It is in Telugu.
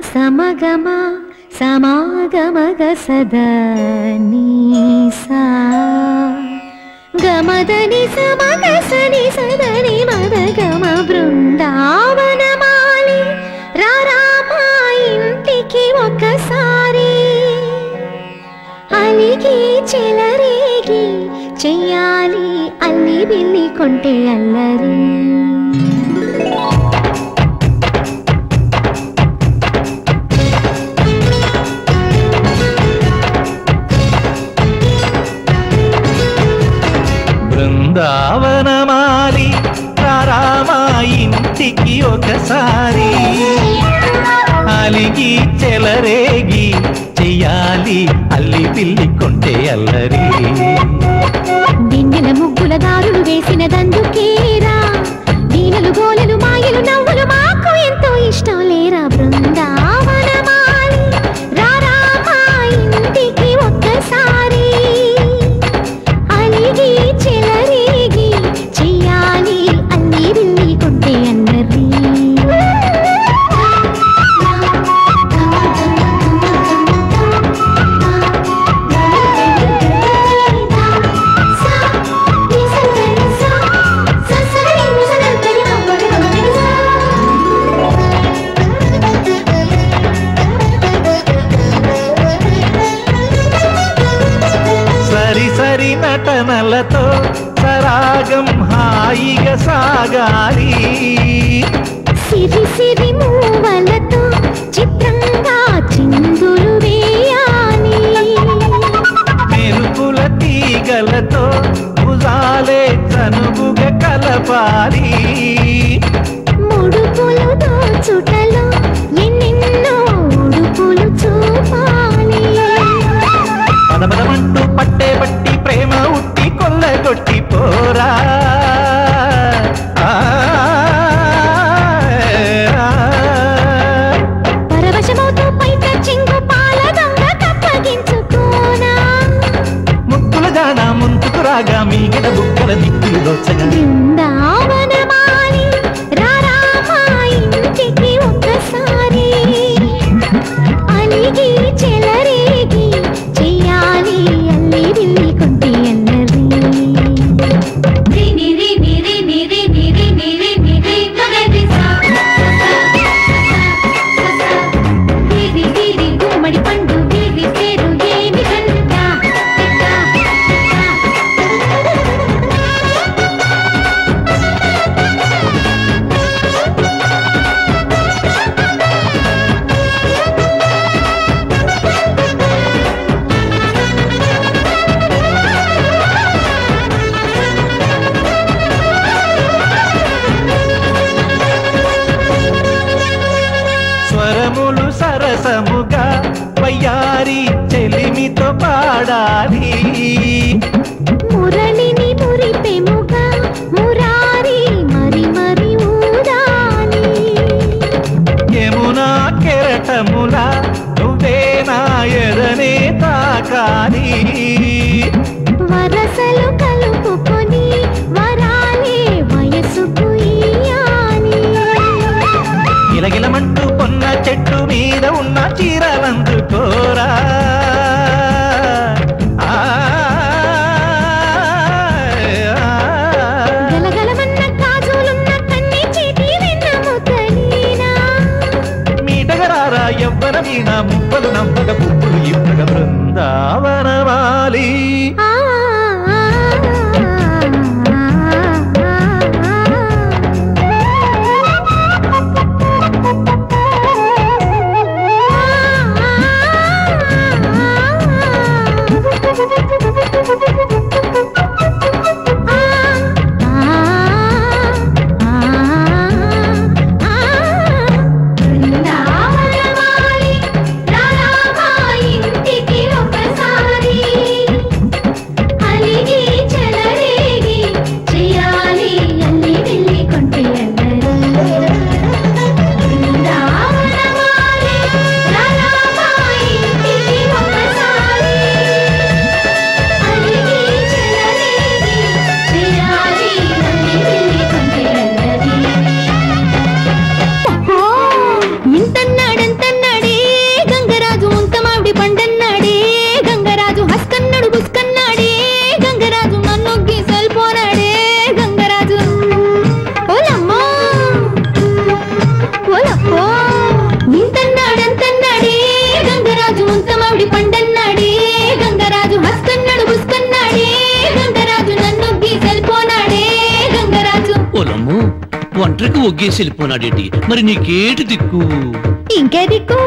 సమగమ సమాగమగ సదనీసా గమదని సమగ సని సదని మదగమ బృందావనమాలి రారామా ఇంటికి ఒకసారి అలిగి చెలరేగి చెయ్యాలి అల్లి బిల్లి కొంటే అల్లరి బృందావనమాలి రారామా ఇంటికి ఒకసారి అలిగి చెలరేగి చెయ్యాలి అల్లి పిల్లి కొంటే అల్లరి దిండిన ముగ్గుల దారులు వేసిన దందుకేరా దీనలు గోలెలు మాయలు నవ్వులు మాకు ఎంతో ఇష్టం లేరా బృందావనమాలి రారామా ఇంటికి ఒక్కసారి అలిగి చెలరేగి చెయ్యాలి అల్లి బిల్లి కొంటే అన్నది సరి నటనలతో సరాగం హాయిగా సాగాలి సిరి సిరి మూవలతో చిత్రంగా చిందులు వేయాలి మెరుపుల తీగలతో భుజాలే చనువుగా కలపాలి ముడుపులు దోచుటలో ఎన్నెన్నో ఉడుపులు చూపాలి పదపదమంటూ పట్టే పట్టి ప్రేమ ఉట్టి కొల్లగొట్టి పోరా పరవశమవుతూ పైట చెంగు పాల దొంగ కప్పగించుకోనా ముక్కుల జాన ముందుకు రాగా మీగడ బుక్కల దిక్కులు దోచగా బృందావనమాలి రారామా ఇంటికి ఒక్కసారి అలిగి చెలరేగి చెయ్యాలి అల్లి బిల్లి కొంటే అన్నది గుమ్మడి పండు వీరి పేరు ఏమి గంట స్వరములు సరసముగా వయ్యారి చెలిమితో పాడాలి మురళిని మురిపెముగా మురారి మరి మరి ఊదాలి యమునా కెరటములా నువ్వే నా ఎదనే తాకాలి వరసలు కలుపుకొని వరాలే వయసుకు ఇయ్యాలి గిలగిలమంటూ పొన్న చెట్టు మీద ఉన్న చీరలందుకోరా గలగలమన్న కాజులున్న కన్ని చేతి వెన్నముకలీనా మీటగరారా ఎవ్వర వీణ ముప్పలు నమ్మక పువ్వులు ఇప్పగ బృందావనమాలి ఆ బృందావనమాలి రారామా ఇంటికి ఒకసారి ఒంటరికి ఒగ్గేసి వెళ్ళిపోనాడేటి మరి నీకేటి దిక్కు ఇంకే దిక్కు